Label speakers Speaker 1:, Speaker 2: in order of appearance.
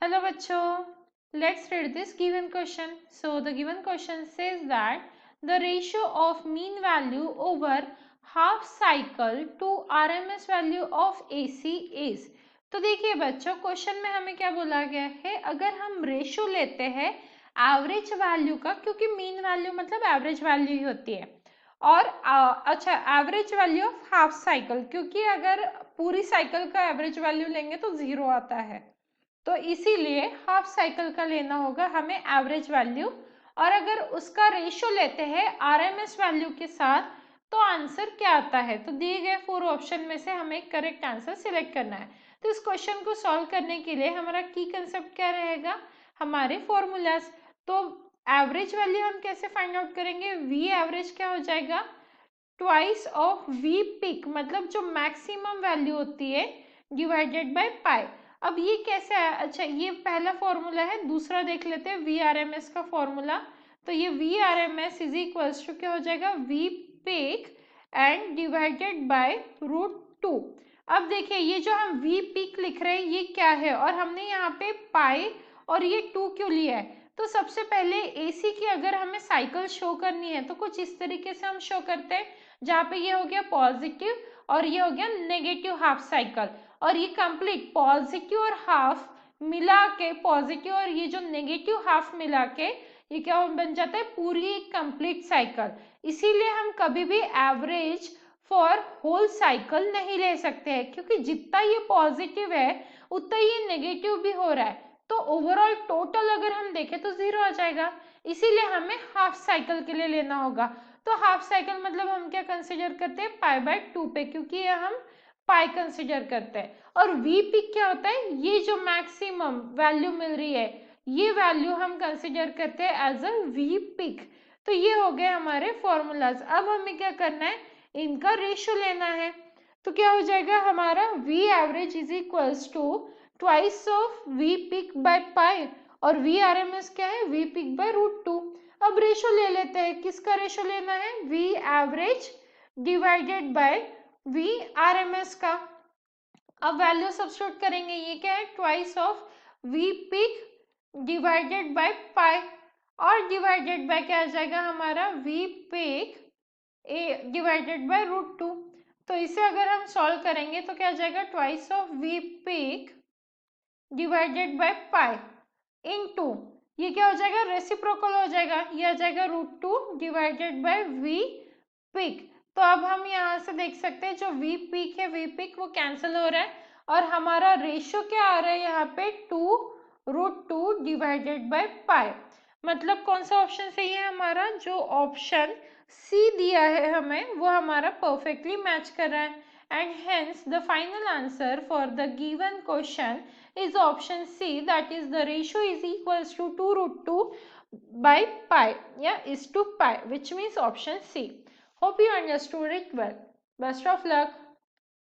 Speaker 1: Hello bachcho, let's read this given question. So the given question says that the ratio of mean value over half cycle to RMS value of AC is. तो देखिए बच्चों, question में हमें क्या बोला गया है, अगर हम रेशो लेते हैं एवरेज वैल्यू का, क्योंकि मीन वैल्यू मतलब एवरेज वैल्यू ही होती है, और अच्छा average value of half cycle, क्योंकि अगर पूरी साइकिल का एवरेज वैल्यू लेंगे तो जीरो आता है, तो इसीलिए हाफ साइकिल का लेना होगा हमें एवरेज वैल्यू, और अगर उसका रेशो लेते हैं आरएमएस वैल्यू के साथ तो आंसर क्या आता है। तो दिए गए 4 ऑप्शन में से हमें करेक्ट आंसर सिलेक्ट करना है। तो इस क्वेश्चन को सॉल्व करने के लिए हमारा की कंसेप्ट क्या रहेगा, हमारे फॉर्मूलाज। तो एवरेज वैल्यू हम कैसे फाइंड आउट करेंगे, वी एवरेज क्या हो जाएगा, ट्वाइस ऑफ वी पिक, मतलब जो मैक्सिमम वैल्यू होती है, डिवाइडेड बाय पाई। अब ये कैसे आया, अच्छा ये पहला फॉर्मूला है, दूसरा देख लेते हैं वी आर एम एस का फॉर्मूला। तो ये V R M S is equals to क्या हो जाएगा, V peak and divided by √2। अब देखिए ये जो हम वी पिक लिख रहे हैं ये क्या है, और हमने यहाँ पे पाई और ये 2 क्यों लिया है। तो सबसे पहले एसी की अगर हमें साइकिल शो करनी है तो कुछ इस तरीके से हम शो करते हैं, जहाँ पे ये हो गया पॉजिटिव और ये हो गया नेगेटिव हाफ साइकिल, और ये कंप्लीट पॉजिटिव और हाफ मिला के, पॉजिटिव और ये जो नेगेटिव हाफ मिला के ये क्या बन जाता है, पूरी एक कंप्लीट साइकिल। इसीलिए हम कभी भी एवरेज फॉर होल साइकिल नहीं ले सकते हैं, क्योंकि जितना ये पॉजिटिव है उतना ये नेगेटिव भी हो रहा है, तो ओवरऑल टोटल अगर हम देखें तो जीरो आ जाएगा। इसीलिए हमें हाफ साइकिल के लिए लेना होगा। तो हाफ साइकिल मतलब हम क्या कंसिडर करते हैं, पाई बाय 2 पे, क्योंकि ये हम पाई कंसिडर करते हैं। और वी पिक क्या होता है, ये जो मैक्सिमम वैल्यू मिल रही है ये वैल्यू हम कंसिडर करते हैं एज अ वी पिक। तो ये हो गए हमारे फॉर्मूलाज। अब हमें क्या करना है, इनका रेशियो लेना है। तो क्या हो जाएगा हमारा, V average is equals to twice of V peak by pi, और वी आर एम एस क्या है, वी पिक बाय √2। अब रेशो ले लेते हैं, किसका रेशो लेना है, V average divided by V R M S का। अब वैल्यू सब्स्टिट्यूट करेंगे, ये क्या है, twice of V peak divided by pi, और डिवाइडेड बाय क्या आ जाएगा हमारा, V peak a divided by √2। तो इसे अगर हम सॉल्व करेंगे तो क्या आ जाएगा, twice of V peak divided by pi into, ये क्या हो जाएगा, रेसिप्रोकल हो जाएगा, ये आ जाएगा √2 डिवाइडेड बाय वी पिक। तो अब हम यहाँ से देख सकते हैं जो वी पिक है, वी पिक वो कैंसिल हो रहा है, और हमारा रेशियो क्या आ रहा है यहाँ पे, 2√2 डिवाइडेड बाय पाई। मतलब कौन सा ऑप्शन सही है हमारा, जो ऑप्शन सी दिया है हमें वो हमारा परफेक्टली मैच कर रहा है, and hence the final answer for the given question is option C, that is the ratio is equals to 2√2 by pi, yeah, is to pi, which means option C. Hope you understood it well. Best of luck.